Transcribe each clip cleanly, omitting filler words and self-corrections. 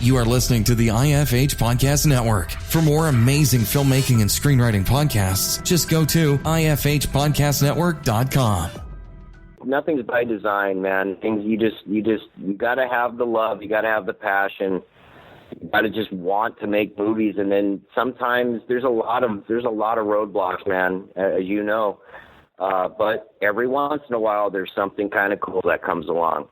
You are listening to the IFH Podcast Network. For more amazing filmmaking and screenwriting podcasts, just go to ifhpodcastnetwork.com. Nothing's by design, man. Things you got to have the love, you got to have the passion, you got to just want to make movies. And then sometimes there's a lot of roadblocks, man, as you know. But every once in a while, there's something kind of cool that comes along.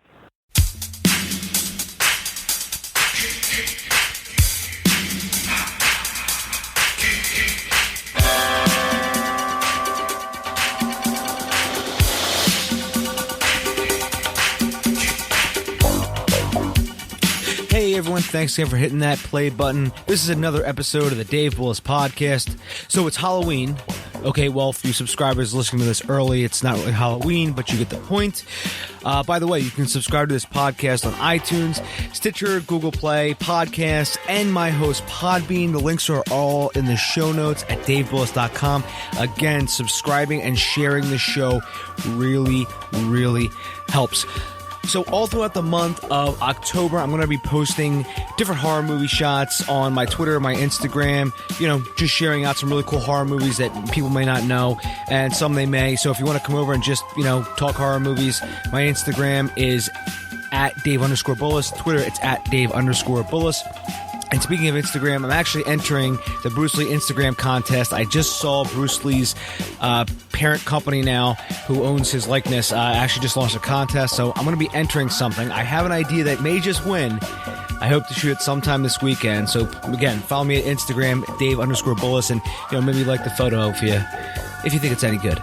Hey everyone, thanks again for hitting that play button. This is another episode of the Dave Bullis Podcast. So it's Halloween. Okay, well, for you subscribers listening to this early, it's not really Halloween, but you get the point. By the way, you can subscribe to this podcast on iTunes, Stitcher, Google Play, Podcasts, and my host Podbean. The links are all in the show notes at davebullis.com. Again, subscribing and sharing the show really, really helps. So all throughout the month of October, I'm going to be posting different horror movie shots on my Twitter, my Instagram, just sharing out some really cool horror movies that people may not know, and some they may. So if you want to come over and just, talk horror movies, my Instagram is at Dave_Bullis. Twitter, it's at Dave_Bullis. And speaking of Instagram, I'm actually entering the Bruce Lee Instagram contest. I just saw Bruce Lee's parent company now, who owns his likeness, actually just launched a contest. So I'm going to be entering something. I have an idea that may just win. I hope to shoot it sometime this weekend. So again, follow me at Instagram, Dave_Bullis, and maybe like the photo if you think it's any good.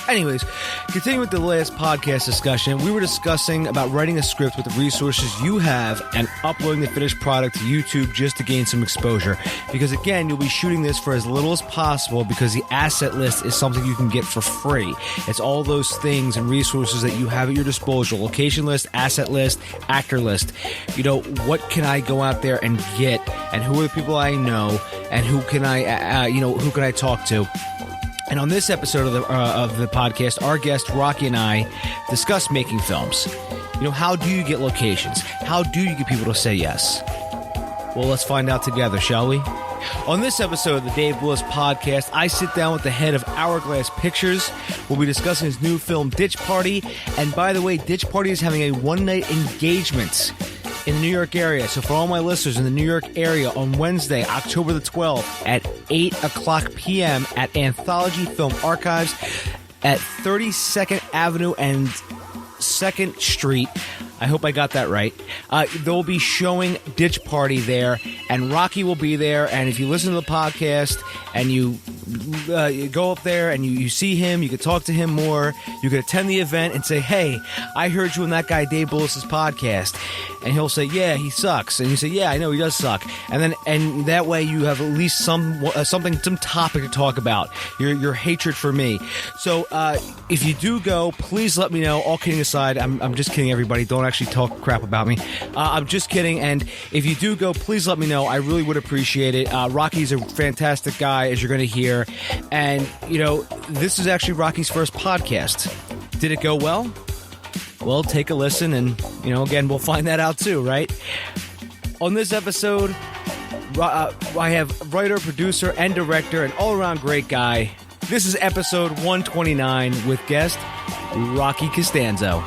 Anyways, continuing with the last podcast discussion, we were discussing about writing a script with the resources you have and uploading the finished product to YouTube just to gain some exposure. Because again, you'll be shooting this for as little as possible because the asset list is something you can get for free. It's all those things and resources that you have at your disposal. Location list, asset list, actor list. What can I go out there and get, and who are the people I know, and who can I talk to? And on this episode of the podcast, our guest Rocky and I discuss making films. How do you get locations? How do you get people to say yes? Well, let's find out together, shall we? On this episode of the Dave Bullis Podcast, I sit down with the head of Hourglass Pictures. We'll be discussing his new film, Ditch Party. And by the way, Ditch Party is having a one-night engagement in the New York area. So for all my listeners in the New York area, on Wednesday, October the 12th at 8 o'clock p.m. at Anthology Film Archives at 32nd Avenue and 2nd Street. I hope I got that right. They'll be showing Ditch Party there, and Rocky will be there. And if you listen to the podcast and you go up there and you see him, you can talk to him more. You can attend the event and say, "Hey, I heard you on that guy Dave Bullis' podcast." And he'll say, "Yeah, he sucks." And you say, "Yeah, I know he does suck." And that way you have at least some topic to talk about. Your hatred for me. So if you do go, please let me know. All kidding aside, I'm just kidding, everybody. Don't actually talk crap about me. I'm just kidding. And if you do go, please let me know. I really would appreciate it. Rocky's a fantastic guy, as you're going to hear. And, this is actually Rocky's first podcast. Did it go well? Well, take a listen, and, again, we'll find that out too, right? On this episode, I have writer, producer, and director, an all-around great guy. This is episode 129 with guest Rocky Costanzo.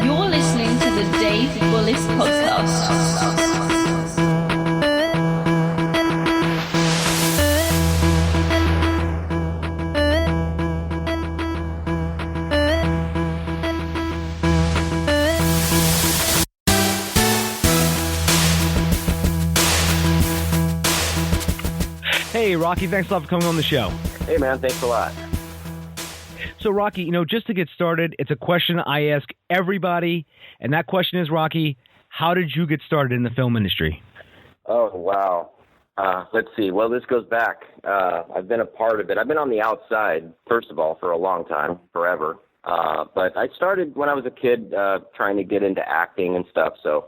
You're listening to the Dave Bullis Podcast. Hey, Rocky, thanks a lot for coming on the show. Hey, man, thanks a lot. So, Rocky, just to get started, it's a question I ask everybody, and that question is, Rocky, how did you get started in the film industry? Oh, wow. Let's see. Well, this goes back. I've been a part of it. I've been on the outside, first of all, for a long time, forever. But I started when I was a kid trying to get into acting and stuff. So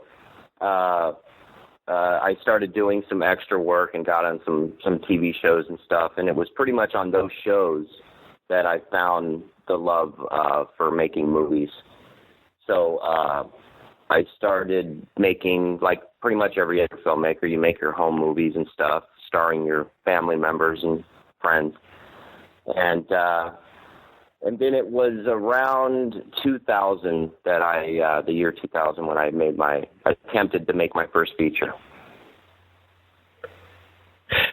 I started doing some extra work and got on some TV shows and stuff. And it was pretty much on those shows that I found the love for making movies. So I started making, like pretty much every other filmmaker, you make your home movies and stuff, starring your family members and friends. And then it was around 2000 that the year 2000, when I attempted to make my first feature.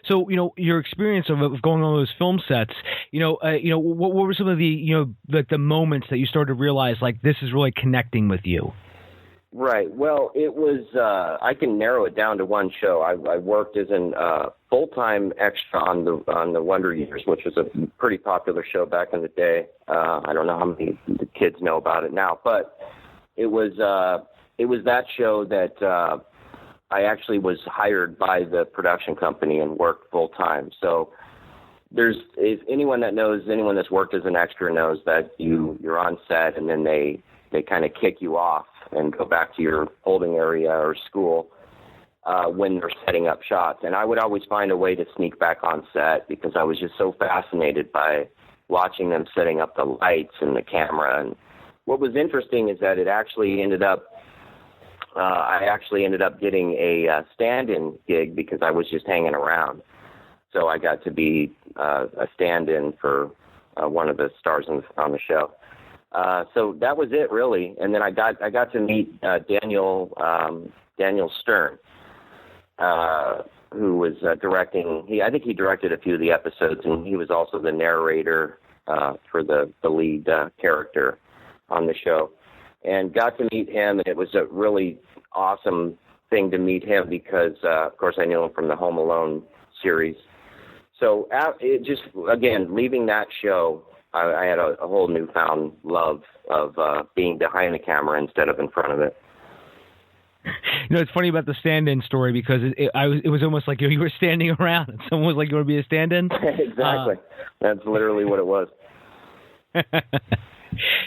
So, your experience of going on those film sets, what were some of the, like the moments that you started to realize, like, this is really connecting with you? Right. Well, it was, I can narrow it down to one show. I worked as an full-time extra on the Wonder Years, which was a pretty popular show back in the day. I don't know how many the kids know about it now, but it was that show that I actually was hired by the production company and worked full-time. So if anyone that's worked as an extra knows that you're on set and then they kind of kick you off and go back to your holding area or school when they're setting up shots. And I would always find a way to sneak back on set because I was just so fascinated by watching them setting up the lights and the camera. And what was interesting is that it actually ended up, I actually ended up getting a stand-in gig because I was just hanging around. So I got to be a stand-in for one of the stars on the show. So that was it, really. And then I got to meet Daniel Stern, who was directing. I think he directed a few of the episodes, and he was also the narrator for the lead character on the show. And got to meet him, and it was a really awesome thing to meet him because, of course, I knew him from the Home Alone series. So it just, again, leaving that show, I had a whole newfound love of being behind the camera instead of in front of it. It's funny about the stand-in story because it was almost like you were standing around and someone was like, "You want to be a stand-in?" Exactly. That's literally what it was.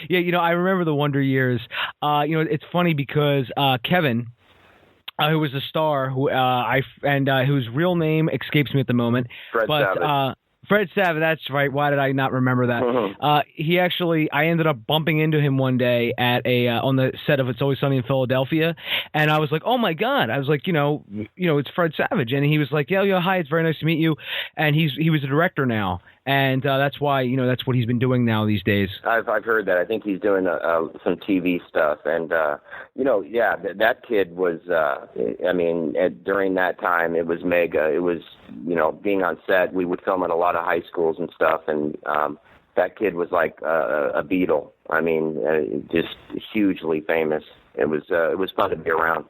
Yeah, I remember the Wonder Years. It's funny because Kevin, who was a star, whose real name escapes me at the moment, Fred Savage, that's right. Why did I not remember that? Mm-hmm. I ended up bumping into him one day at on the set of It's Always Sunny in Philadelphia, and I was like, "Oh my God!" I was like, it's Fred Savage, and he was like, "Yeah, hi, it's very nice to meet you," and he was a director now, and that's why that's what he's been doing now these days. I've heard that. I think he's doing some TV stuff, and that kid was. During that time, it was mega. It was being on set. We would film at a lot of high schools and stuff, and that kid was like a Beatle. Just hugely famous. It was fun to be around.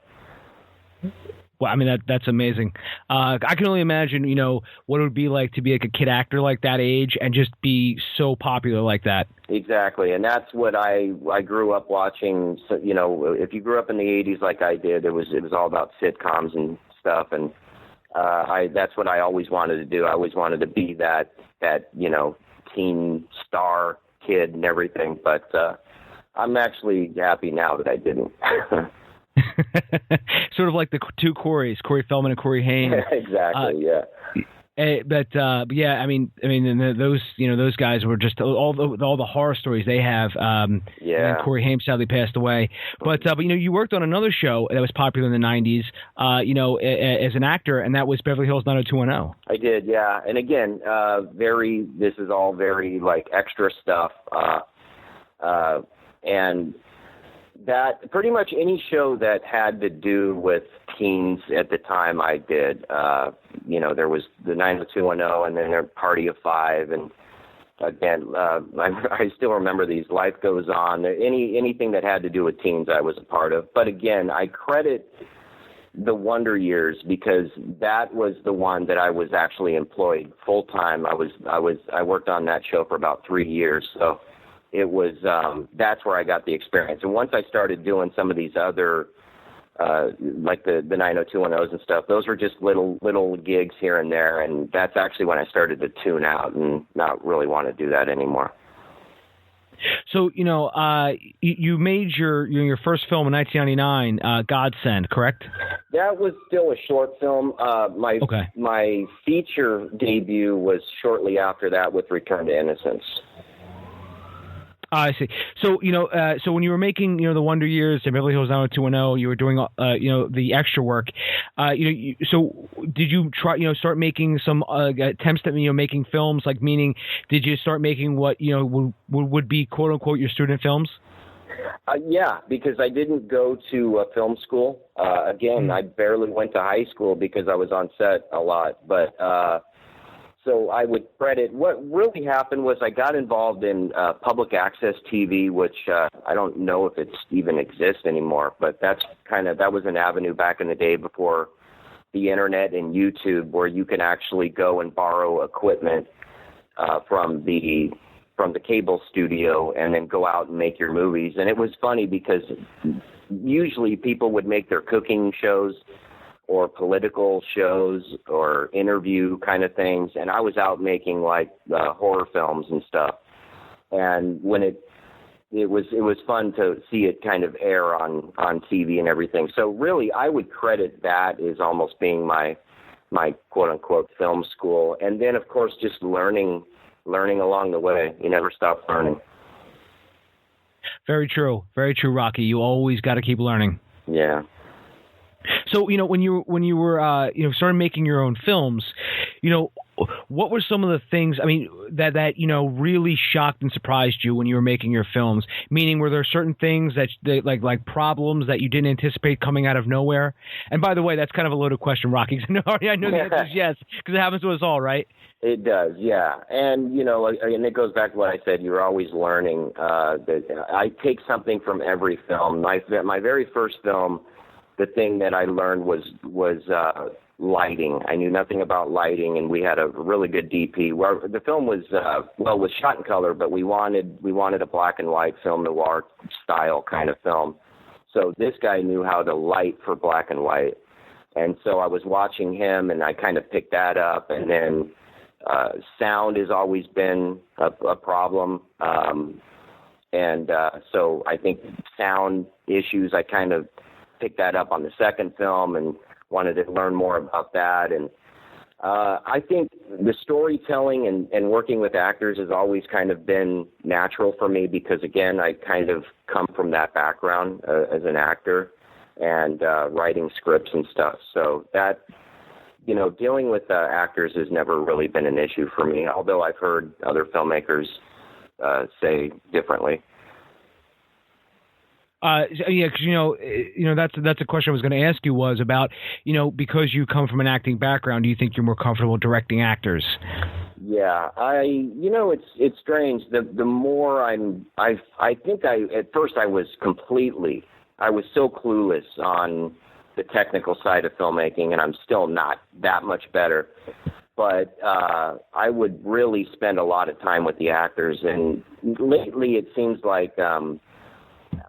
Well, that's amazing. I can only imagine, what it would be like to be like a kid actor like that age and just be so popular like that. Exactly, and that's what I grew up watching. So, if you grew up in the '80s like I did, it was all about sitcoms and stuff, and that's what I always wanted to do. I always wanted to be that teen star kid and everything. But I'm actually happy now that I didn't. Sort of like the two Corys, Corey Feldman and Corey Haim. Exactly. Yeah. But yeah, and those guys were just all the horror stories they have. Yeah. And Corey Haim sadly passed away. But you worked on another show that was popular in the '90s. As an actor, and that was Beverly Hills 90210. I did, yeah. And again, this is all very like extra stuff, and that pretty much any show that had to do with teens at the time I did. There was the 90210 and then their Party of Five. And again, I still remember these. Life Goes On. Anything that had to do with teens I was a part of. But again, I credit the Wonder Years because that was the one that I was actually employed full time. I worked on that show for about 3 years. So it was, that's where I got the experience. And once I started doing some of these other, like the 90210s and stuff, those were just little gigs here and there. And that's actually when I started to tune out and not really want to do that anymore. So, you made your first film in 1999, Godsend, correct? That was still a short film. My feature debut was shortly after that with Return to Innocence. I see. So, so when you were making, the Wonder Years and Beverly Hills 90210, you were doing, the extra work. So did you try, start making some attempts at, making films? Like, meaning, did you start making what, would be quote unquote your student films? Yeah, because I didn't go to film school. Again, I barely went to high school because I was on set a lot. But so I would credit what really happened was I got involved in public access TV, which I don't know if it's even exists anymore. But that was an avenue back in the day before the internet and YouTube, where you can actually go and borrow equipment from the cable studio and then go out and make your movies. And it was funny because usually people would make their cooking shows or political shows or interview kind of things, and I was out making like horror films and stuff. And when it was fun to see it kind of air on TV and everything. So really, I would credit that as almost being my quote unquote film school. And then of course just learning along the way. You never stop learning. Very true, Rocky. You always got to keep learning. Yeah. So, when you were started making your own films, what were some of the things, that really shocked and surprised you when you were making your films? Meaning, were there certain things that like problems that you didn't anticipate coming out of nowhere? And by the way, that's kind of a loaded question, Rocky. I know the answer is yes, because it happens to us all, right? It does, yeah. And, and it goes back to what I said, you're always learning. That I take something from every film. My very first film, the thing that I learned was lighting. I knew nothing about lighting, and we had a really good DP. Well, the film was shot in color, but we wanted a black and white film noir style kind of film. So this guy knew how to light for black and white, and so I was watching him, and I kind of picked that up. And then sound has always been a problem, so I think sound issues I kind of picked that up on the second film and wanted to learn more about that. And I think the storytelling and working with actors has always kind of been natural for me because, again, I kind of come from that background as an actor and writing scripts and stuff. So that, dealing with actors has never really been an issue for me, although I've heard other filmmakers say differently. Because that's a question I was going to ask you was about, because you come from an acting background, do you think you're more comfortable directing actors? Yeah, it's strange. The more at first I was so clueless on the technical side of filmmaking, and I'm still not that much better. But I would really spend a lot of time with the actors, and lately it seems like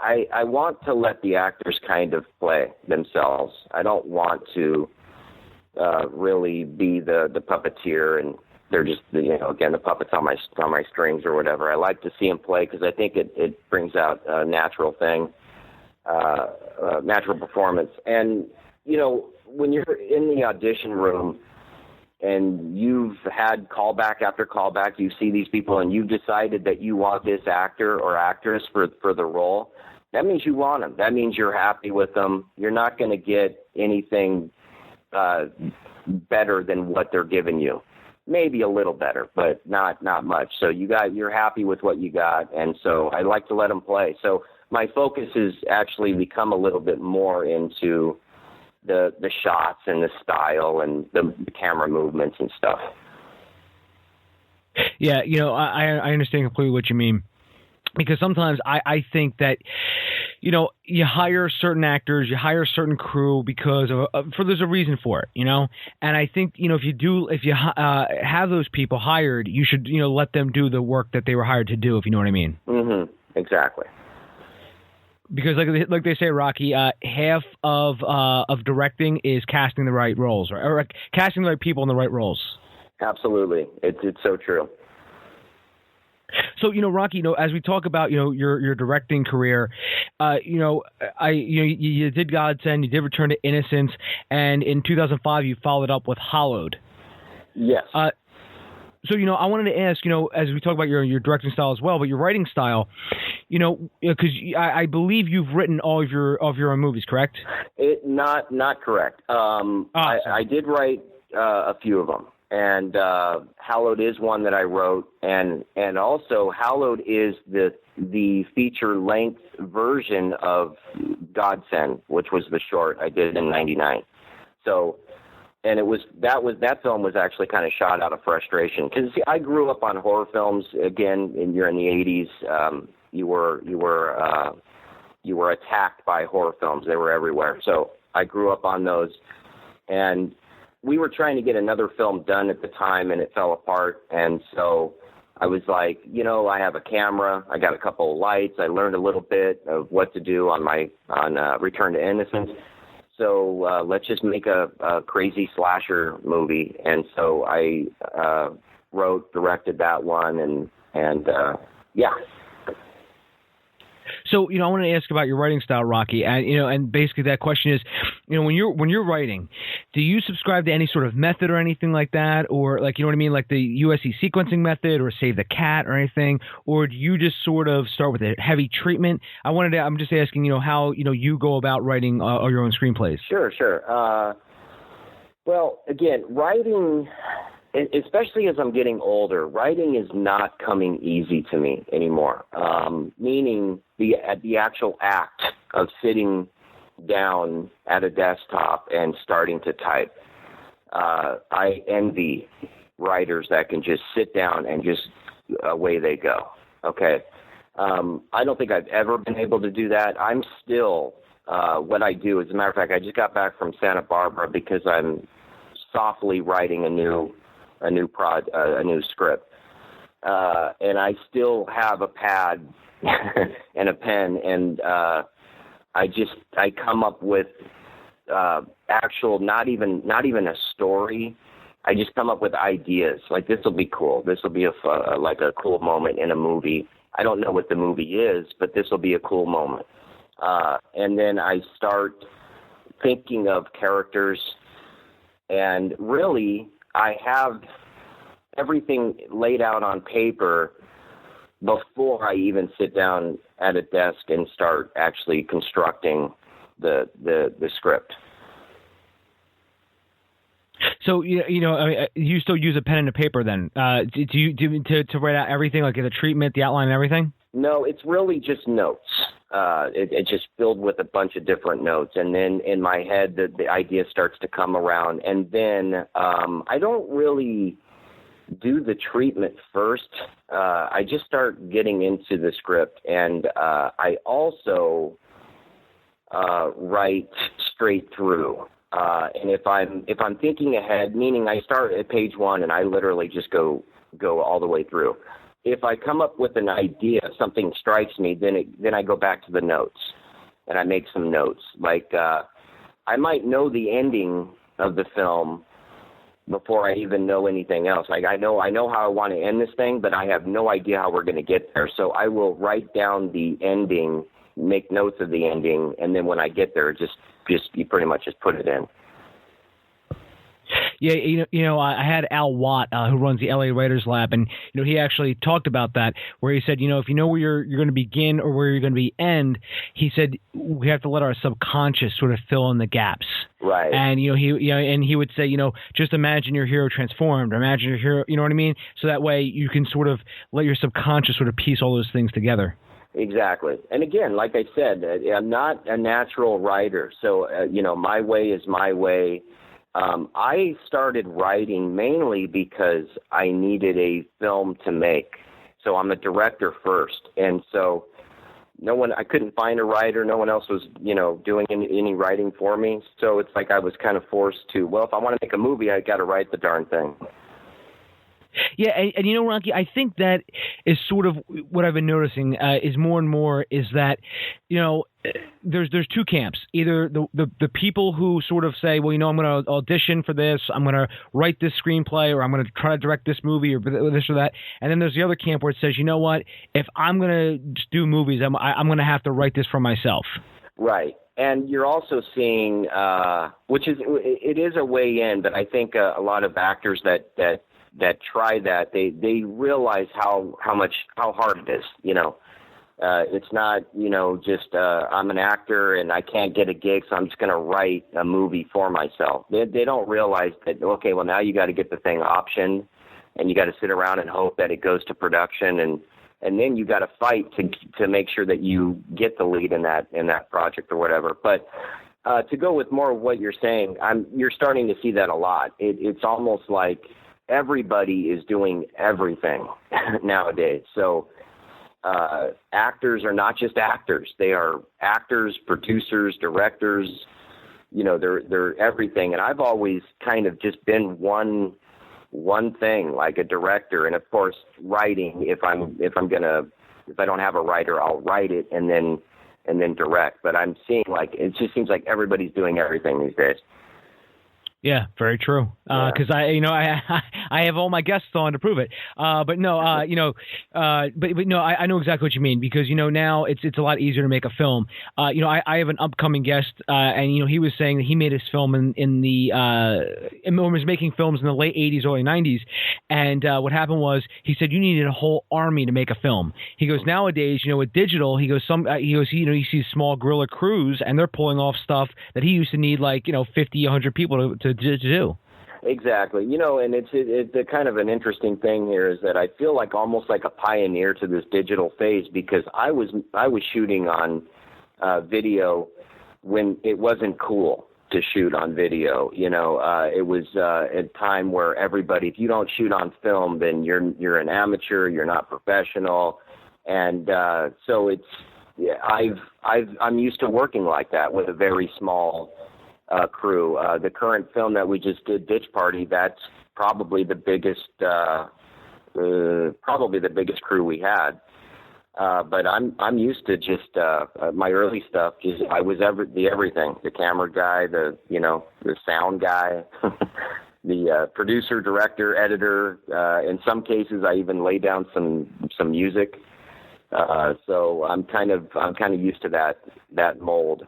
I want to let the actors kind of play themselves. I don't want to really be the puppeteer, and they're just again the puppets on my strings or whatever. I like to see them play because I think it brings out a natural thing, natural performance. And when you're in the audition room and you've had callback after callback, you see these people and you've decided that you want this actor or actress for the role. That means you want them. That means you're happy with them. You're not going to get anything better than what they're giving you. Maybe a little better, but not much. So you're happy with what you got, and so I like to let them play. So my focus has actually become a little bit more into the shots and the style and the camera movements and stuff. Yeah, I understand completely what you mean. Because sometimes I think that, you hire certain actors, you hire a certain crew because there's a reason for it, And I think, if you have those people hired, you should, let them do the work that they were hired to do, if you know what I mean. Mm-hmm. Exactly. Because like they say, Rocky, half of directing is casting the right roles, or casting the right people in the right roles. Absolutely. It's so true. So, Rocky, as we talk about, your directing career, you did Godsend, you did Return to Innocence, and in 2005 you followed up with Hollowed. Yes. So, I wanted to ask, as we talk about your directing style as well, but your writing style, because I believe you've written all of your own movies, correct? Not correct. I did write a few of them. And Hallowed is one that I wrote, and also Hallowed is the feature-length version of Godsend, which was the short I did in '99. So, and that film was actually kind of shot out of frustration because I grew up on horror films. Again, you're in the '80s. You were attacked by horror films. They were everywhere. So I grew up on those, and we were trying to get another film done at the time, and it fell apart. And so I was like, I have a camera. I got a couple of lights. I learned a little bit of what to do on Return to Innocence. So let's just make a crazy slasher movie. And so I wrote, directed that one, and yeah. So, I want to ask about your writing style, Rocky, and and basically that question is, when you're writing, do you subscribe to any sort of method or anything like that, or like like the USC sequencing method, or Save the Cat or anything, or do you just sort of start with a heavy treatment? I'm just asking, how you go about writing your own screenplays. Sure. Well, again, writing, especially as I'm getting older, writing is not coming easy to me anymore. Meaning the actual act of sitting down at a desktop and starting to type. I envy writers that can just sit down and just away they go. Okay. I don't think I've ever been able to do that. I'm still, what I do, as a matter of fact, I just got back from Santa Barbara because I'm softly writing a new script, and I still have a pad and a pen, and I come up with actual not even a story. I just come up with ideas like this will be cool. This will be a cool moment in a movie. I don't know what the movie is, but this will be a cool moment, and then I start thinking of characters, and really, I have everything laid out on paper before I even sit down at a desk and start actually constructing the script. So you still use a pen and a paper then? Do you to write out everything, like the treatment, the outline, and everything? No, it's really just notes. It's just filled with a bunch of different notes, and then in my head the idea starts to come around, and then I don't really do the treatment first. I just start getting into the script, and I also write straight through. And if I'm thinking ahead, meaning I start at page 1 and I literally just go all the way through. If I come up with an idea, something strikes me, then I go back to the notes and I make some notes. Like I might know the ending of the film before I even know anything else. Like I know how I want to end this thing, but I have no idea how we're going to get there. So I will write down the ending, make notes of the ending, and then when I get there, just you pretty much just put it in. Yeah, I had Al Watt, who runs the LA Writers Lab, and he actually talked about that, where he said, if you know where you're going to begin or where you're going to be end, he said we have to let our subconscious sort of fill in the gaps. Right. And he would say, just imagine your hero transformed, or imagine your hero, you know what I mean? So that way you can sort of let your subconscious sort of piece all those things together. Exactly. And again, like I said, I'm not a natural writer, so my way is my way. I started writing mainly because I needed a film to make. So I'm a director first. And so I couldn't find a writer. No one else was, doing any writing for me. So it's like I was kind of forced to, if I want to make a movie, I got to write the darn thing. Yeah, and you know, Rocky, I think that is sort of what I've been noticing is more and more is that, you know, there's two camps. Either the people who sort of say, well, you know, I'm going to audition for this, I'm going to write this screenplay, or I'm going to try to direct this movie or this or that. And then there's the other camp where it says, you know what, if I'm going to do movies, I'm going to have to write this for myself. Right. And you're also seeing, which is, it is a way in, but I think a lot of actors that try that, they realize how hard it is, you know. It's not, you know, just I'm an actor and I can't get a gig, so I'm just going to write a movie for myself. They don't realize that, okay, well, now you got to get the thing optioned and you got to sit around and hope that it goes to production, and then you got to fight to make sure that you get the lead in that project or whatever. But to go with more of what you're saying, you're starting to see that a lot. It's almost like everybody is doing everything nowadays. So actors are not just actors; they are actors, producers, directors. You know, they're everything. And I've always kind of just been one thing, like a director, and of course writing. If I don't have a writer, I'll write it and then direct. But I'm seeing, like, it just seems like everybody's doing everything these days. Yeah, very true. Because I have all my guests on to prove it. But no, I know exactly what you mean, because now it's a lot easier to make a film. I have an upcoming guest, and he was saying that he made his film was making films in the late '80s, early '90s, and what happened was he said you needed a whole army to make a film. He goes, nowadays, with digital, he sees small guerrilla crews, and they're pulling off stuff that he used to need 50, 100 people to do. Exactly. And it's a kind of an interesting thing here is that I feel like almost like a pioneer to this digital phase, because I was shooting on video when it wasn't cool to shoot on video. It was a time where everybody, if you don't shoot on film, then you're an amateur, you're not professional. And so I'm used to working like that with a very small crew. The current film that we just did, Ditch Party, that's probably the biggest crew we had. But I'm used to just my early stuff. I was everything: the camera guy, the sound guy, the producer, director, editor. In some cases, I even lay down some music. So I'm kind of used to that mold.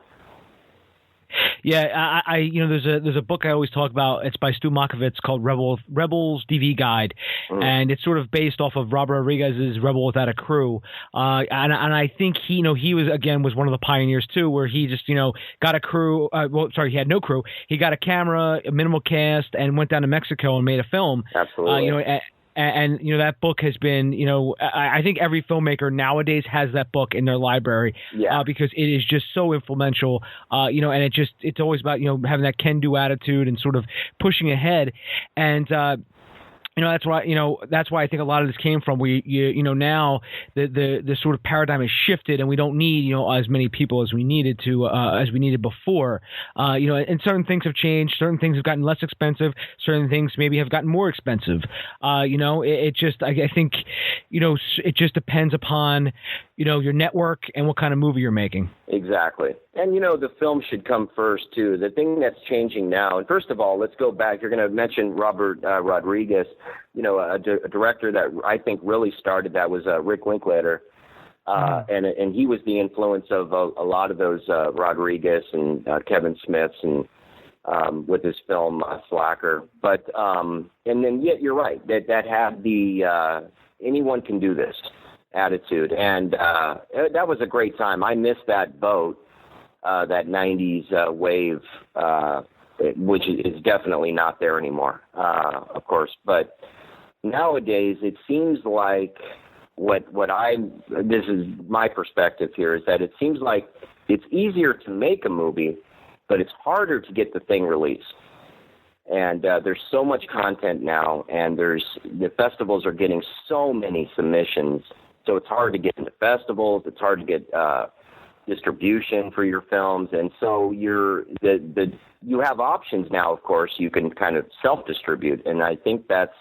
Yeah, there's a book I always talk about. It's by Stu Makovitz called Rebels DV Guide, and it's sort of based off of Robert Rodriguez's Rebel Without a Crew. And I think he was one of the pioneers too, where he just got a crew. He had no crew. He got a camera, a minimal cast, and went down to Mexico and made a film. Absolutely. And that book has been, I think every filmmaker nowadays has that book in their library, because it is just so influential, and it's always about, having that can-do attitude and sort of pushing ahead. And, that's why I think a lot of this came from. Now the sort of paradigm has shifted, and we don't need as many people as we needed before. And certain things have changed. Certain things have gotten less expensive. Certain things maybe have gotten more expensive. I think it just depends upon your network and what kind of movie you're making. Exactly. And the film should come first too. The thing that's changing now, and first of all, let's go back. You're going to mention Robert Rodriguez. A director that I think really started that was Rick Linklater, and he was the influence of a lot of those Rodriguez and Kevin Smiths, and with his film Slacker. But and then you're right, that had the anyone can do this attitude, and that was a great time. I missed that boat, that 90s wave, which is definitely not there anymore, of course. But nowadays, it seems like this is my perspective here, is that it seems like it's easier to make a movie, but it's harder to get the thing released. And there's so much content now, and the festivals are getting so many submissions, so it's hard to get into festivals. It's hard to get distribution for your films, and so you have options now. Of course, you can kind of self-distribute, and I think that's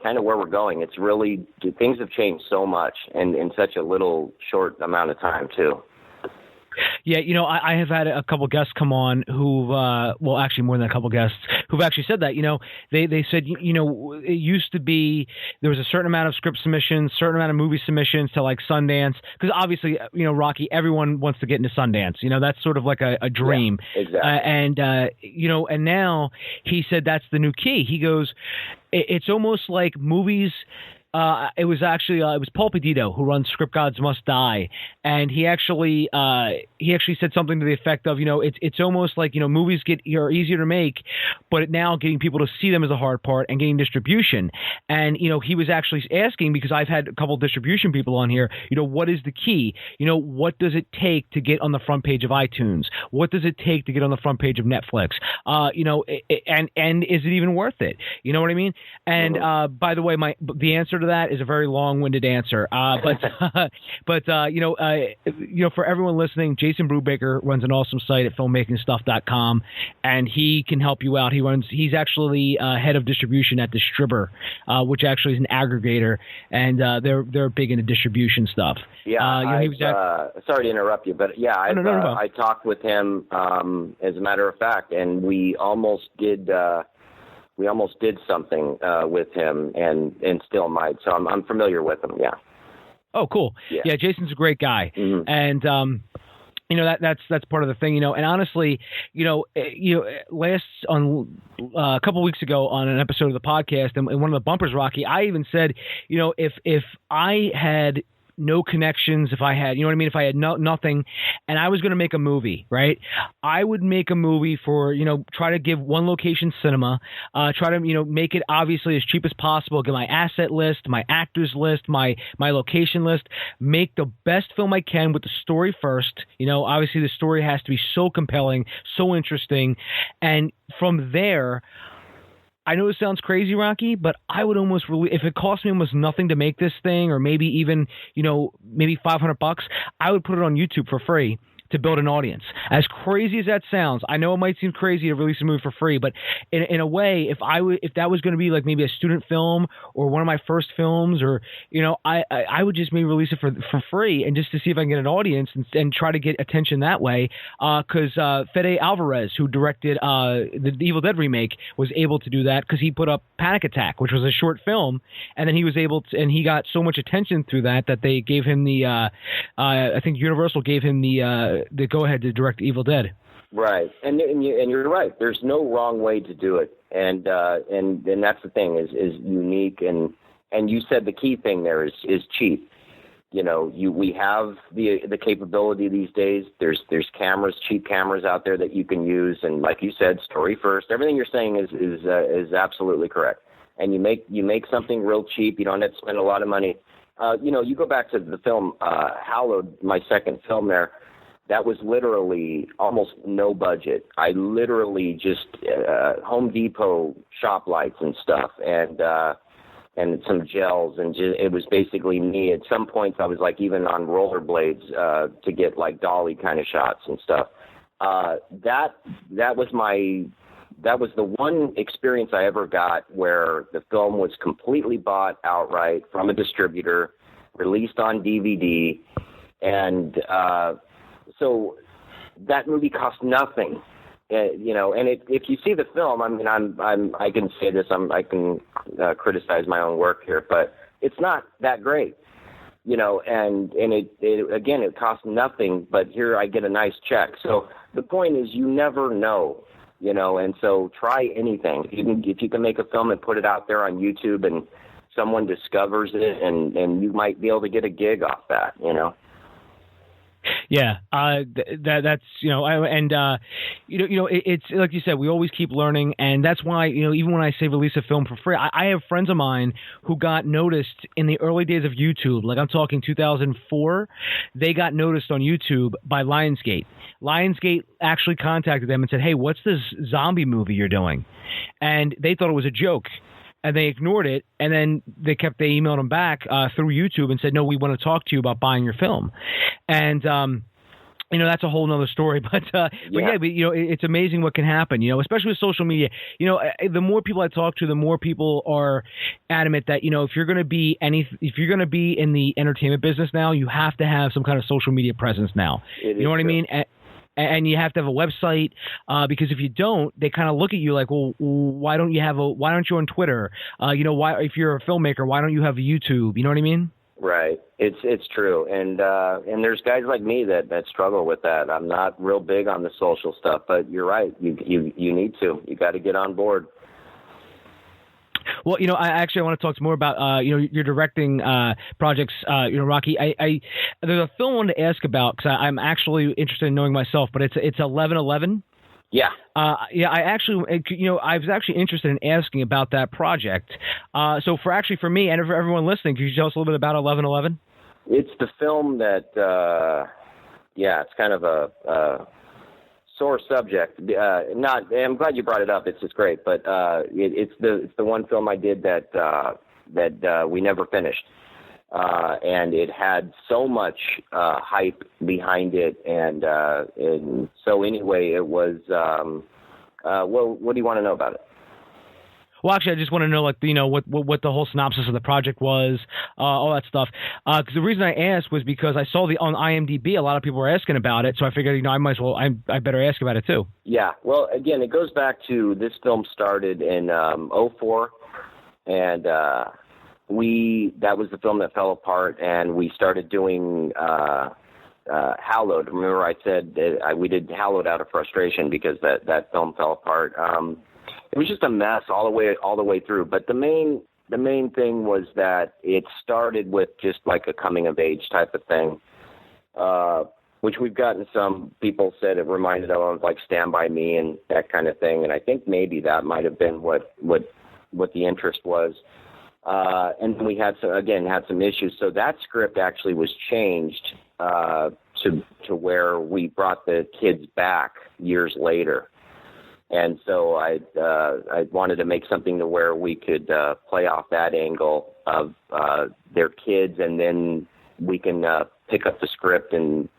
kind of where we're going. It's really, things have changed so much and in such a little short amount of time too. Yeah, I have had a couple guests come on who, well, actually more than a couple guests who've actually said that. They said, it used to be there was a certain amount of script submissions, certain amount of movie submissions to like Sundance, because obviously, Rocky, everyone wants to get into Sundance. That's sort of like a dream. Yeah, exactly. And now he said that's the new key. He goes, it's almost like movies. It was Paul Pedito who runs Script Gods Must Die, and he actually said something to the effect of, it's almost like, movies are easier to make, but now getting people to see them is a hard part, and getting distribution. And he was actually asking, because I've had a couple distribution people on here, what is the key? What does it take to get on the front page of iTunes? What does it take to get on the front page of Netflix? And is it even worth it? You know what I mean? And by the way, the answer to that is a very long-winded answer, but for everyone listening, Jason Brubaker runs an awesome site at filmmakingstuff.com, and he can help you out. He's actually head of distribution at Distribber, which actually is an aggregator, and they're big into distribution stuff. Yeah, sorry to interrupt you, but yeah, I talked with him as a matter of fact, and we almost did something with him, and still might. So I'm familiar with him. Yeah. Oh, cool. Yeah, Jason's a great guy, and that's part of the thing. And honestly, last on a couple weeks ago on an episode of the podcast, and one of the bumpers, Rocky, I even said, if I had no connections, if I had, if I had nothing, and I was going to make a movie, right? I would make a movie for, try to give one location cinema, try to, make it obviously as cheap as possible, get my asset list, my actors list, my location list, make the best film I can with the story first. Obviously the story has to be so compelling, so interesting. And from there, I know it sounds crazy, Rocky, but I would almost if it cost me almost nothing to make this thing, or maybe even, maybe $500, I would put it on YouTube for free to build an audience. As crazy as that sounds, I know it might seem crazy to release a movie for free, but in a way, if that was going to be like maybe a student film or one of my first films, or I would just maybe release it for free, and just to see if I can get an audience and try to get attention that way. Because Fede Alvarez, who directed the Evil Dead remake, was able to do that because he put up Panic Attack, which was a short film, and then he was able to, and he got so much attention through that they gave him the I think Universal gave him the go ahead to direct Evil Dead. Right, and you're right. There's no wrong way to do it, and that's the thing is unique, and you said the key thing there is cheap. We have the capability these days. There's cameras, cheap cameras out there that you can use, and like you said, story first. Everything you're saying is absolutely correct. And you make something real cheap. You don't have to spend a lot of money. You go back to the film Hallowed, my second film there. That was literally almost no budget. I literally just Home Depot shop lights and stuff, and some gels, and it was basically me. At some points, I was like even on rollerblades to get like dolly kind of shots and stuff. That was the one experience I ever got where the film was completely bought outright from a distributor, released on DVD, and so that movie cost nothing, and if you see the film, I mean, I can say this, I can criticize my own work here, but it's not that great, and it cost nothing, but here I get a nice check. So the point is, you never know, and so try anything. If you can make a film and put it out there on YouTube, and someone discovers it, and you might be able to get a gig off that, Yeah, that's it's like you said, we always keep learning, and that's why even when I say release a film for free, I have friends of mine who got noticed in the early days of YouTube. Like I'm talking 2004, they got noticed on YouTube by Lionsgate. Lionsgate actually contacted them and said, "Hey, what's this zombie movie you're doing?" And they thought it was a joke. And they ignored it, and then they emailed them back through YouTube and said, "No, we want to talk to you about buying your film." And that's a whole nother story. But it's amazing what can happen, especially with social media. The more people I talk to, the more people are adamant that, if you're going to be in the entertainment business now, you have to have some kind of social media presence now. You know what I mean? And you have to have a website, because if you don't, they kind of look at you like, well, why aren't you on Twitter? Why, if you're a filmmaker, why don't you have YouTube? You know what I mean? Right. It's true. And there's guys like me that struggle with that. I'm not real big on the social stuff, but you're right. You need to. You got to get on board. Well, I want to talk more about, your directing projects, Rocky. There's a film I wanted to ask about because I'm actually interested in knowing myself, but it's 11/11. Yeah. I was actually interested in asking about that project. So for me and for everyone listening, could you tell us a little bit about 11/11? It's the film that, it's kind of a sore subject. I'm glad you brought it up. It's great, but it's the one film I did that we never finished. And it had so much hype behind it, and so anyway, it was. What do you want to know about it? Well, actually, I just want to know, what the whole synopsis of the project was, all that stuff. Because the reason I asked was because I saw on IMDb a lot of people were asking about it, so I figured, I might as well, I better ask about it too. Yeah. Well, again, it goes back to this film started in 2004, and that was the film that fell apart, and we started doing Hallowed. Remember, I said we did Hallowed out of frustration because that film fell apart. It was just a mess all the way through. But the main thing was that it started with just like a coming of age type of thing, which we've gotten some people said it reminded them of like Stand By Me and that kind of thing. And I think maybe that might have been what the interest was. And we had some issues. So that script actually was changed to where we brought the kids back years later. And so I wanted to make something to where we could play off that angle of their kids, and then we can pick up the script and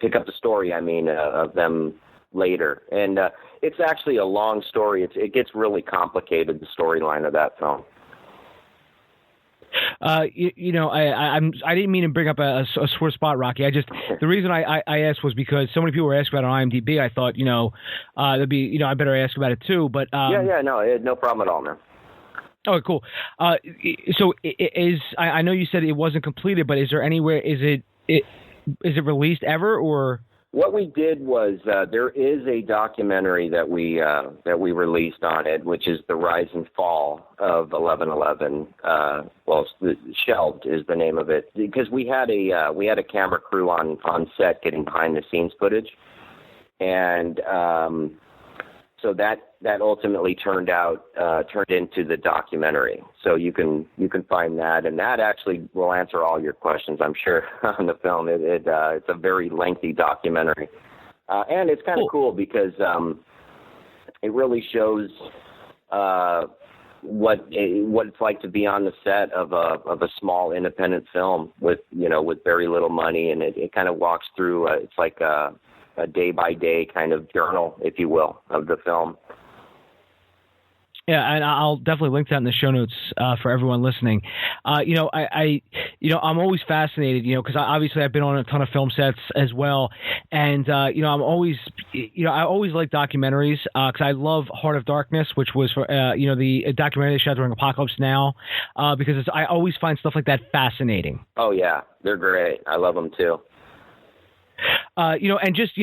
pick up the story, of them later. And it's actually a long story. It gets really complicated, the storyline of that film. I didn't mean to bring up a sore spot, Rocky. The reason I asked was because so many people were asking about it on IMDb. I thought, that'd be, I better ask about it too. But no problem at all, man. Oh, cool. So I know you said it wasn't completed, but is there anywhere? Is it released ever or? What we did was there is a documentary that we released on it, which is the rise and fall of 11/11. Shelved is the name of it, because we had a camera crew on set getting behind the scenes footage, and so that ultimately turned into the documentary. So you can find that, and that actually will answer all your questions, I'm sure, on the film. It's a very lengthy documentary, and it's kind of cool because it really shows what it's like to be on the set of a small independent film with very little money, and it kind of walks through. It's like a day-by-day kind of journal, if you will, of the film. Yeah, and I'll definitely link that in the show notes for everyone listening. I'm always fascinated, because obviously I've been on a ton of film sets as well, and I'm always, I always like documentaries because I love Heart of Darkness, which was for the documentary they shot during Apocalypse Now, because I always find stuff like that fascinating. Oh yeah, they're great. I love them too. And just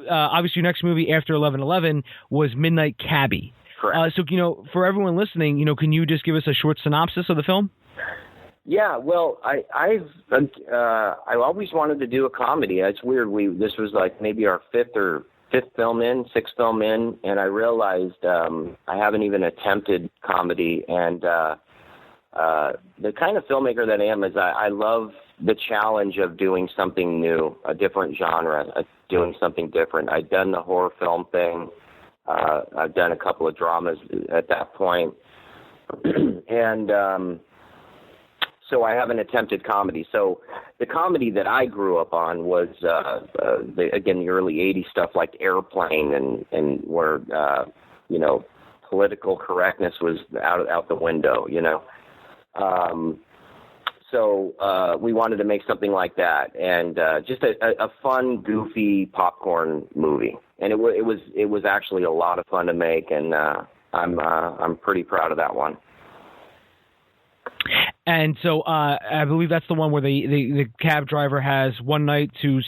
obviously your next movie after 11/11 was Midnight Cabbie. Correct. So, for everyone listening, can you just give us a short synopsis of the film? Yeah, well, I always wanted to do a comedy. It's weird. This was like maybe our sixth film in, and I realized I haven't even attempted comedy. And the kind of filmmaker that I am is I love the challenge of doing something new, a different genre, doing something different. I'd done the horror film thing. I've done a couple of dramas at that point. And So I haven't attempted comedy. So the comedy that I grew up on was, the early 80s stuff like Airplane and where, political correctness was out the window, So we wanted to make something like that, and just a fun, goofy popcorn movie. And it was actually a lot of fun to make, and I'm pretty proud of that one. And so I believe that's the one where the cab driver has one night to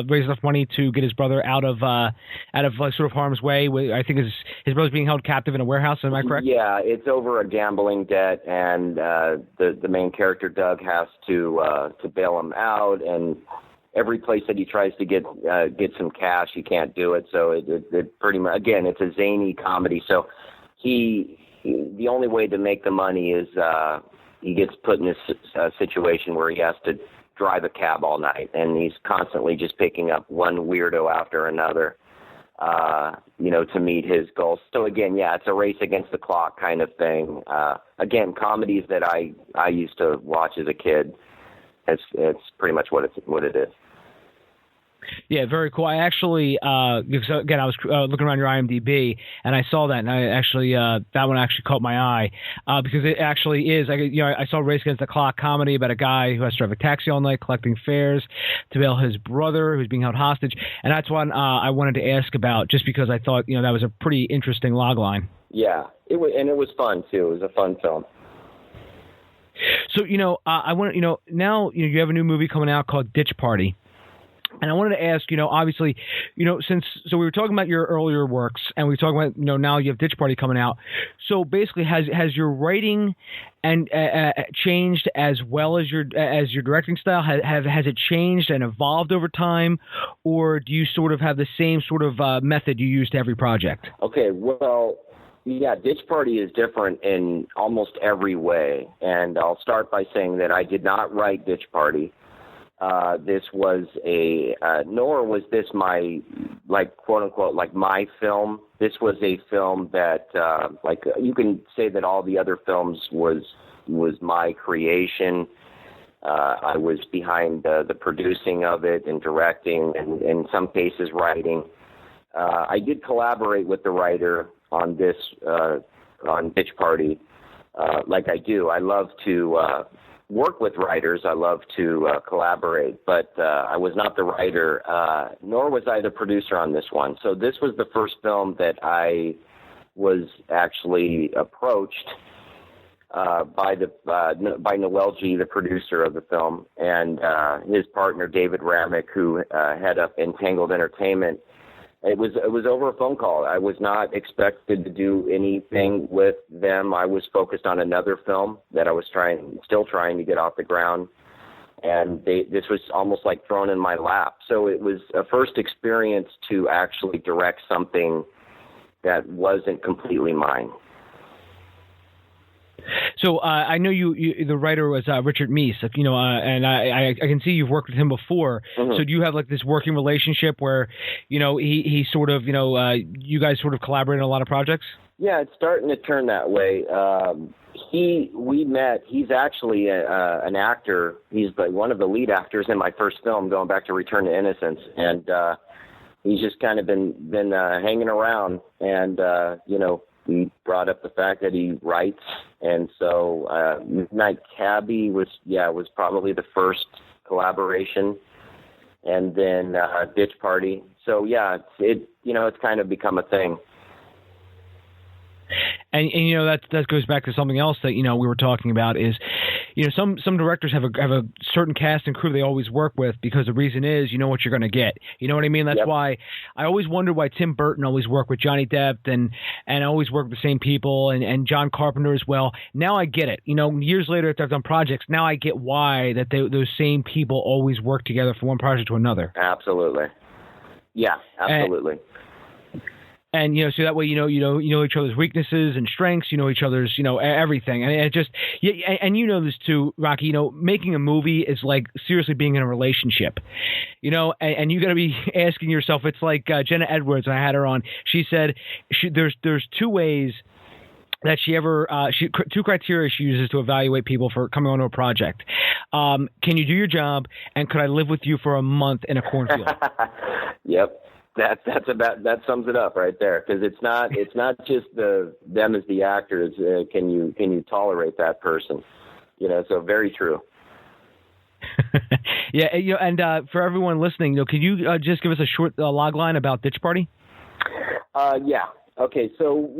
raise enough money to get his brother out of like sort of harm's way. I think his brother's being held captive in a warehouse. Am I correct? Yeah, it's over a gambling debt, and the main character Doug has to bail him out. And every place that he tries to get some cash, he can't do it. So it pretty much, again, it's a zany comedy. So the only way to make the money is he gets put in this situation where he has to drive a cab all night, and he's constantly just picking up one weirdo after another, to meet his goals. So again, yeah, it's a race against the clock kind of thing. Again, comedies that I used to watch as a kid. It's pretty much what it is. Yeah, very cool. I actually, because again, I was looking around your IMDb, and I saw that, and I actually, that one actually caught my eye, because it actually is. I saw Race Against the Clock comedy about a guy who has to drive a taxi all night collecting fares to bail his brother who's being held hostage, and that's one I wanted to ask about, just because I thought that was a pretty interesting log line. Yeah, it was fun too. It was a fun film. So I want now you have a new movie coming out called Ditch Party. And I wanted to ask, obviously, so we were talking about your earlier works, and we were talking about, now you have Ditch Party coming out. So basically, has your writing and changed as well as your directing style? Has it changed and evolved over time, or do you sort of have the same sort of method you use to every project? Okay, well, yeah, Ditch Party is different in almost every way, and I'll start by saying that I did not write Ditch Party. This was nor was this my, quote unquote, my film. This was a film that, you can say that all the other films was my creation. I was behind the producing of it and directing, and in some cases writing. I did collaborate with the writer on this, on Ditch Party, like I do. I love to work with writers. I love to collaborate, but I was not the writer, nor was I the producer on this one. So this was the first film that I was actually approached by Noel G., the producer of the film, and his partner David Ramick, who head up Entangled Entertainment. It was over a phone call. I was not expected to do anything with them. I was focused on another film that I was still trying to get off the ground, and this was almost like thrown in my lap. So it was a first experience to actually direct something that wasn't completely mine. So I know you the writer was Richard Meese, and I can see you've worked with him before. Mm-hmm. So do you have this working relationship where, he sort of, you guys sort of collaborate on a lot of projects? Yeah, it's starting to turn that way. We met. He's actually an actor. He's one of the lead actors in my first film, going back to Return to Innocence, and he's just kind of been hanging around, and he brought up the fact that he writes, and so Midnight Cabbie was probably the first collaboration, and then Ditch Party. So yeah, it's kind of become a thing. And that goes back to something else that we were talking about is, some directors have a certain cast and crew they always work with, because the reason is what you're going to get. You know what I mean? That's why I always wondered why Tim Burton always worked with Johnny Depp and always worked with the same people, and John Carpenter as well. Now I get it. Years later after I've done projects, now I get why that those same people always work together from one project to another. Absolutely. Yeah, absolutely. And so that way you know each other's weaknesses and strengths, each other's everything, and it just and this too, Rocky. Making a movie is like seriously being in a relationship, and you got to be asking yourself. It's like Jenna Edwards. I had her on. She said there's two ways that she ever two criteria she uses to evaluate people for coming onto a project. Can you do your job, and could I live with you for a month in a cornfield? Yep. That sums it up right there, because it's not just them as the actors. Can you tolerate that person? So very true. Yeah, and for everyone listening, can you just give us a short log line about Ditch Party? Yeah. Okay. So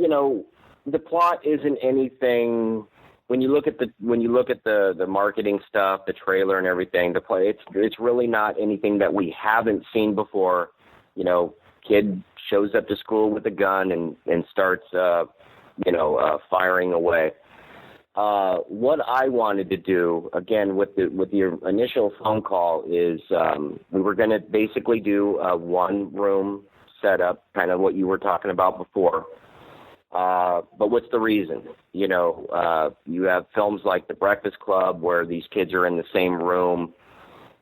the plot isn't anything. When you look at the marketing stuff, the trailer and everything, the play, it's really not anything that we haven't seen before. Kid shows up to school with a gun and starts firing away. What I wanted to do, again, with the initial phone call, is we were going to basically do a one-room setup, kind of what you were talking about before. But what's the reason? You have films like The Breakfast Club where these kids are in the same room.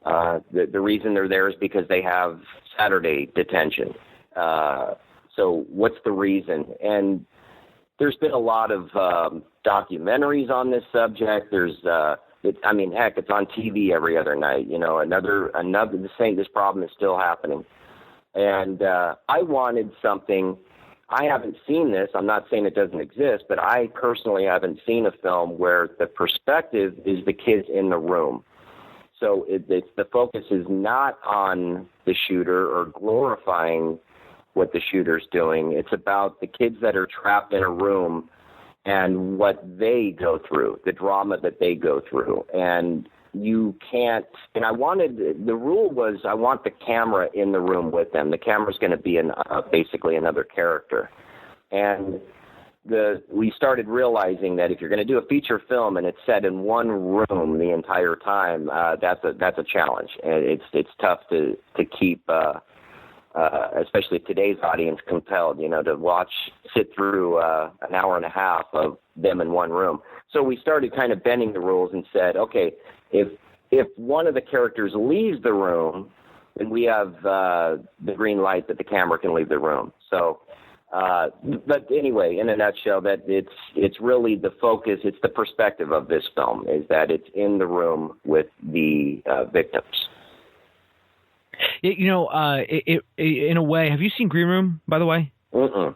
The reason they're there is because they have Saturday detention. So what's the reason? And there's been a lot of documentaries on this subject. There's, it's on TV every other night. This problem is still happening. And I wanted something. I haven't seen this. I'm not saying it doesn't exist, but I personally haven't seen a film where the perspective is the kids in the room. So it's the focus is not on the shooter or glorifying what the shooter's doing. It's about the kids that are trapped in a room and what they go through, the drama that they go through. And you can't, and the rule was I want the camera in the room with them. The camera's going to be basically another character. And we started realizing that if you're going to do a feature film and it's set in one room the entire time, that's a challenge. And it's tough to keep, especially today's audience, compelled, to sit through an hour and a half of them in one room. So we started kind of bending the rules and said, okay, if one of the characters leaves the room, then we have the green light that the camera can leave the room. So, but anyway, in a nutshell, that it's really the focus, it's the perspective of this film, is that it's in the room with the victims. In a way, have you seen Green Room, by the way? Mm-mm.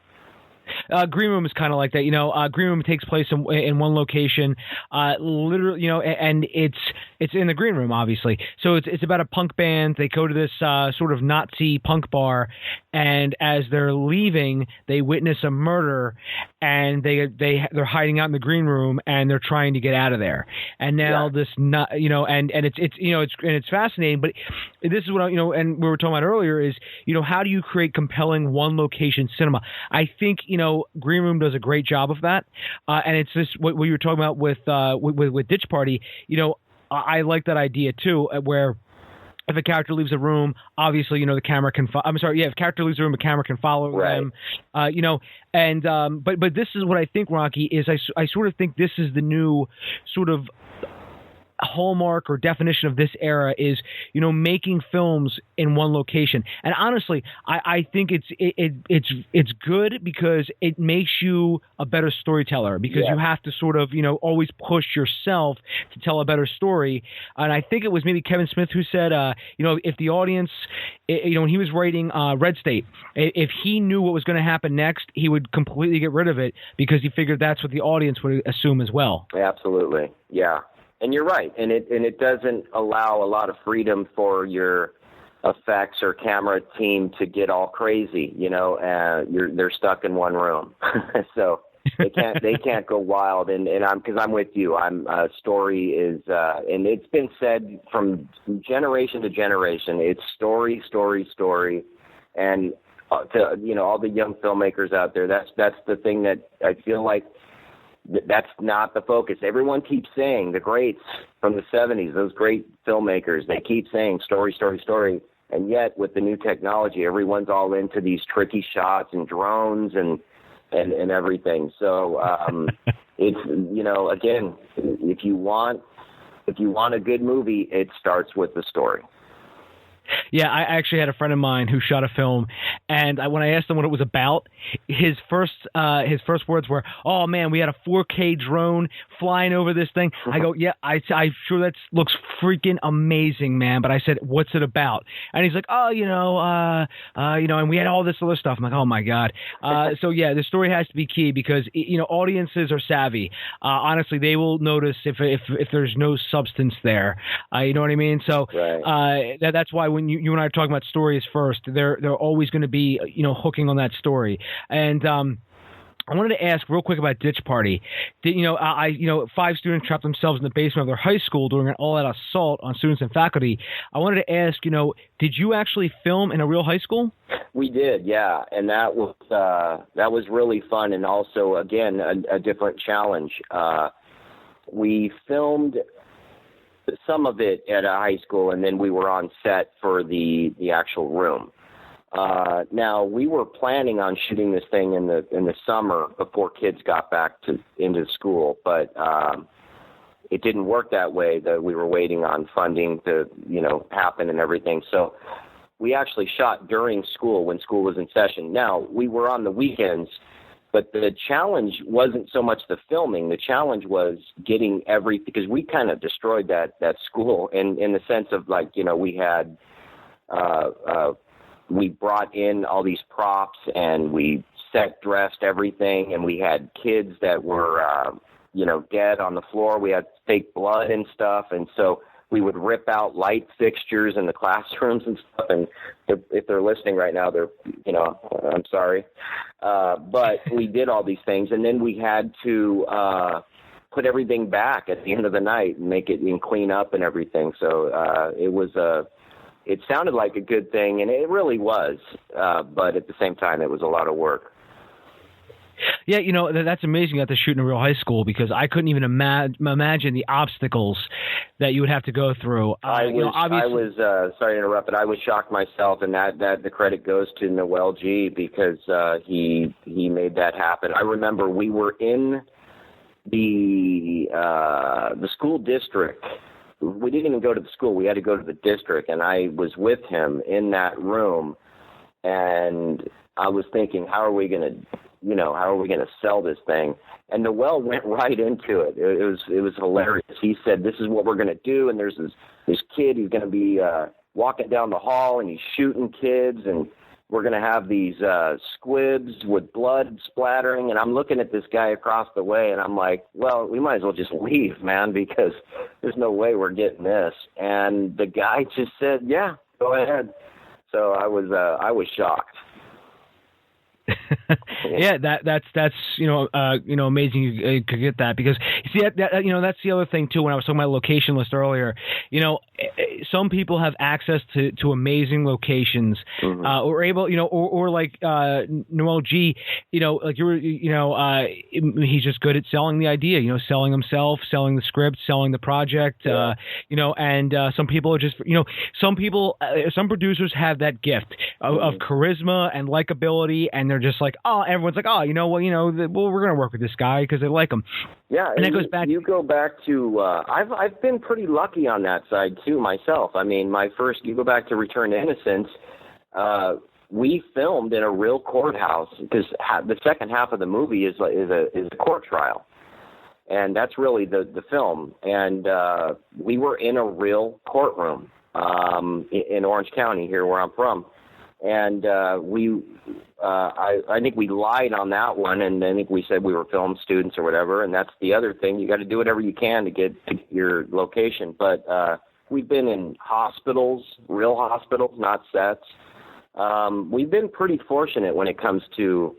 Green Room is kind of like that. Green Room takes place in one location, literally, and it's in the green room, obviously. So it's about a punk band. They go to this sort of Nazi punk bar, and as they're leaving, they witness a murder, and they're hiding out in the green room, and they're trying to get out of there. And now it's fascinating. But this is what and we were talking about earlier is how do you create compelling one location cinema? I think Green Room does a great job of that, and it's this what you were talking about with Ditch Party. I like that idea too, where if a character leaves a room, obviously the camera can. If a character leaves a room, a camera can follow them. But this is what I think, Rocky, is I sort of think this is the new sort of hallmark or definition of this era is making films in one location. And honestly, I think it's good because it makes you a better storyteller, because you have to sort of always push yourself to tell a better story. And I think it was maybe Kevin Smith who said if the audience when he was writing Red State, if he knew what was going to happen next, he would completely get rid of it because he figured that's what the audience would assume as well. Absolutely. Yeah. And you're right, and it doesn't allow a lot of freedom for your effects or camera team to get all crazy. They're stuck in one room, so they can't go wild. And I'm with you. Story is, and it's been said from generation to generation. It's story, and to all the young filmmakers out there, that's the thing that I feel like. That's not the focus. Everyone keeps saying, the greats from the 70s, those great filmmakers, they keep saying story. And yet with the new technology, everyone's all into these tricky shots and drones and everything. So it's, again, if you want a good movie, it starts with the story. Yeah, I actually had a friend of mine who shot a film, and when I asked him what it was about, his first words were, "Oh man, we had a 4K drone flying over this thing." I go, "Yeah, I sure that looks freaking amazing, man." But I said, "What's it about?" And he's like, "Oh, and we had all this other stuff." I'm like, "Oh my god." So yeah, the story has to be key because audiences are savvy. Honestly, they will notice if there's no substance there. You know what I mean? So right. That's why when you and I are talking about stories first, they're always going to be hooking on that story. And I wanted to ask real quick about Ditch Party. 5 students trapped themselves in the basement of their high school during an all-out assault on students and faculty. I wanted to ask, did you actually film in a real high school? We did, yeah, and that was really fun, and also again a different challenge. We filmed some of it at a high school, and then we were on set for the actual room. Now we were planning on shooting this thing in the summer before kids got back into school, but it didn't work that way. That we were waiting on funding to happen and everything. So we actually shot during school when school was in session. Now we were on the weekends, but the challenge wasn't so much the filming. The challenge was getting because we kind of destroyed that school in the sense of we had. We brought in all these props and we dressed everything, and we had kids that were, dead on the floor. We had fake blood and stuff, and so we would rip out light fixtures in the classrooms and stuff. And if they're listening right now, they're, I'm sorry, but we did all these things, and then we had to put everything back at the end of the night and make it and clean up and everything. So it sounded like a good thing, and it really was, but at the same time, it was a lot of work. Yeah, that's amazing you got to shoot in a real high school, because I couldn't even imagine the obstacles that you would have to go through. I was sorry to interrupt, but I was shocked myself, and that the credit goes to Noel G, because he made that happen. I remember we were in the school district. We didn't even go to the school. We had to go to the district, and I was with him in that room, and I was thinking, how are we going to sell this thing? And Noel went right into it. It was hilarious. He said, "This is what we're going to do." And there's this kid who's going to be walking down the hall, and he's shooting kids, and we're going to have these squibs with blood splattering. And I'm looking at this guy across the way, and I'm like, well, we might as well just leave, man, because there's no way we're getting this. And the guy just said, "Yeah, go ahead." So I was shocked. Yeah, that's amazing you could get that, because you see that's the other thing too. When I was talking about location list earlier, some people have access to amazing locations, or able or like Noel G, like you were he's just good at selling the idea, selling himself, selling the script, selling the project, and some people are just some producers have that gift of charisma and likability, and they're just like, oh, everyone's like, oh, we're going to work with this guy because they like him. Yeah, and that goes back. You go back to I've been pretty lucky on that side too myself. I mean, you go back to Return to Innocence. We filmed in a real courthouse, because the second half of the movie is a court trial, and that's really the film. And we were in a real courtroom in Orange County, here where I'm from. And I think we lied on that one, and I think we said we were film students or whatever. And that's the other thing; you got to do whatever you can to get to your location. But we've been in hospitals, real hospitals, not sets. We've been pretty fortunate when it comes to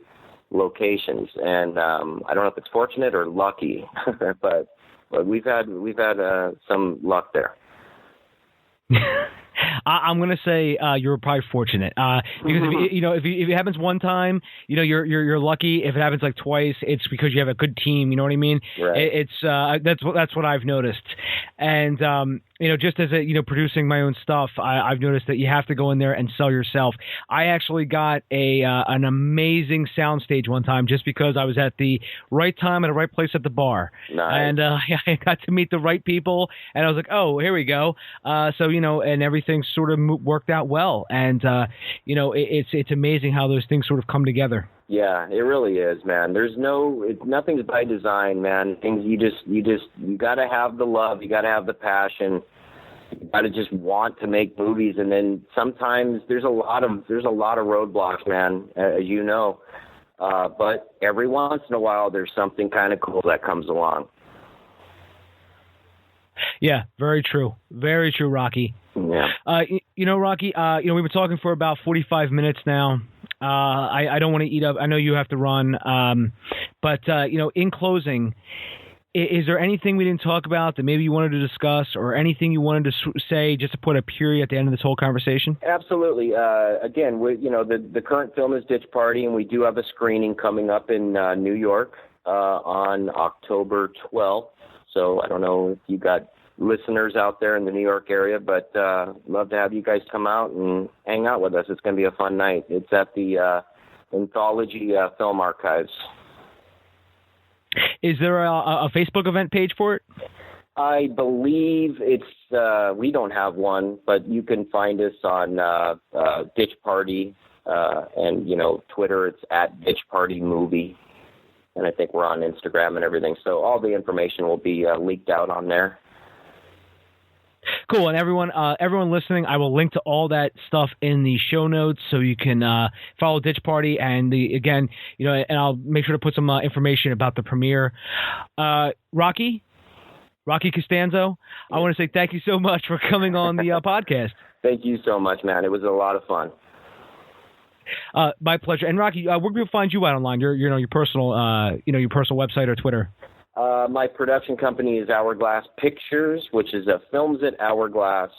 locations, and I don't know if it's fortunate or lucky, but we've had some luck there. I'm going to say you're probably fortunate, because if it happens one time, you're lucky. If it happens like twice, it's because you have a good team. You know what I mean? Right. That's what I've noticed. And just as producing my own stuff, I've noticed that you have to go in there and sell yourself. I actually got an amazing soundstage one time just because I was at the right time at the right place at the bar. Nice. And I got to meet the right people, and I was like, oh, here we go. And everything sort of worked out well. And, it's amazing how those things sort of come together. Yeah, it really is, man. Nothing's by design, man. Things you got to have the love, you got to have the passion, you got to just want to make movies, and then sometimes there's a lot of roadblocks, man, as you know. But every once in a while, there's something kind of cool that comes along. Yeah, very true, Rocky. Yeah. Rocky. We've been talking for about 45 minutes now. I don't want to eat up. I know you have to run. But in closing, is there anything we didn't talk about that maybe you wanted to discuss, or anything you wanted to say just to put a period at the end of this whole conversation? Absolutely. Again, the current film is Ditch Party, and we do have a screening coming up in New York on October 12th. So I don't know if you got listeners out there in the New York area, but love to have you guys come out and hang out with us. It's going to be a fun night. It's at the Anthology Film Archives. Is there a Facebook event page for it? I believe it's we don't have one, but you can find us on Ditch Party, and Twitter. It's at Ditch Party Movie, and I think we're on Instagram and everything. So all the information will be leaked out on there. Cool. And everyone listening, I will link to all that stuff in the show notes so you can follow Ditch Party. And and I'll make sure to put some information about the premiere. Rocky Costanzo, I want to say thank you so much for coming on the podcast. Thank you so much, man. It was a lot of fun. My pleasure. And Rocky, where can people find you out online? Your personal website or Twitter. My production company is Hourglass Pictures, which is Films at Hourglass.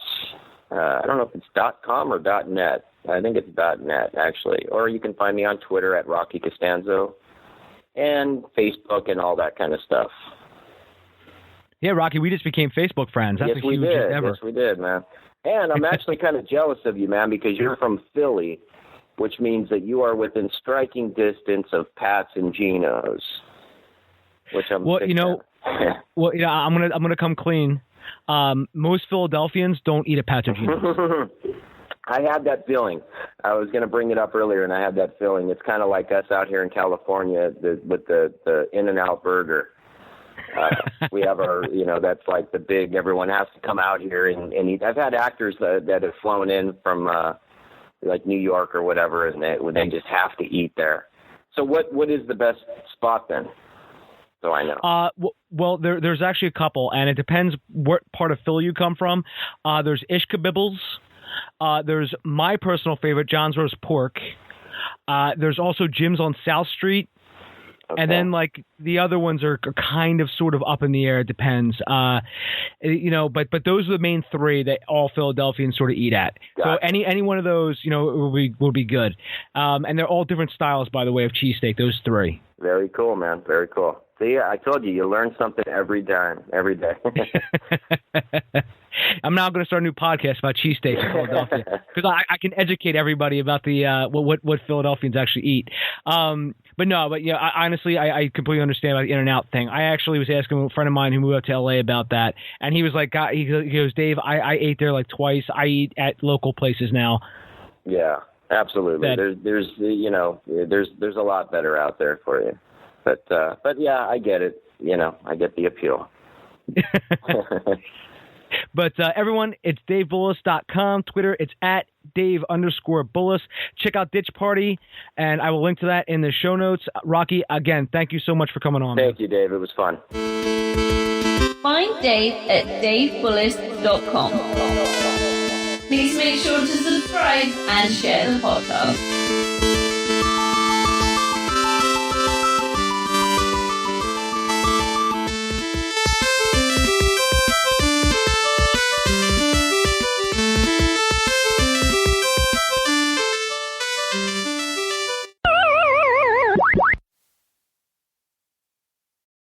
I don't know if it's .com or .net. I think it's .net, actually. Or you can find me on Twitter at Rocky Costanzo, and Facebook and all that kind of stuff. Yeah, Rocky, we just became Facebook friends. That's Yes, we did, man. And I'm actually kind of jealous of you, man, because you're from Philly, which means that you are within striking distance of Pat's and Gino's. Which I'm I'm gonna come clean. Most Philadelphians don't eat at Pat's or Gino's. I had that feeling. I was going to bring it up earlier, and I had that feeling. It's kind of like us out here in California with the In-N-Out burger. We have our, that's like the big. Everyone has to come out here and eat. I've had actors that have flown in from like New York or whatever, and they just have to eat there. So what is the best spot then? So I know. Well, there's actually a couple, and it depends what part of Philly you come from. There's Ishkabibbles. There's my personal favorite, John's Roast Pork. There's also Jim's on South Street. Okay. And then, like, the other ones are kind of sort of up in the air. It depends. But those are the main three that all Philadelphians sort of eat at. Gotcha. So any one of those, will be good. And they're all different styles, by the way, of cheesesteak, those three. Very cool, man. Very cool. See, I told you learn something every day. I'm now going to start a new podcast about cheesesteaks in Philadelphia because I can educate everybody about the what Philadelphians actually eat. But honestly, I completely understand about the In-N-Out thing. I actually was asking a friend of mine who moved up to LA about that, and he was like, he goes, Dave, I ate there like twice. I eat at local places now. Yeah, absolutely. There's a lot better out there for you. But yeah, I get it. I get the appeal. But everyone, it's DaveBullis.com. Twitter, it's at Dave_Bullis. Check out Ditch Party, and I will link to that in the show notes. Rocky, again, thank you so much for coming on. Thank you, Dave. It was fun. Find Dave at DaveBullis.com. Please make sure to subscribe and share the podcast.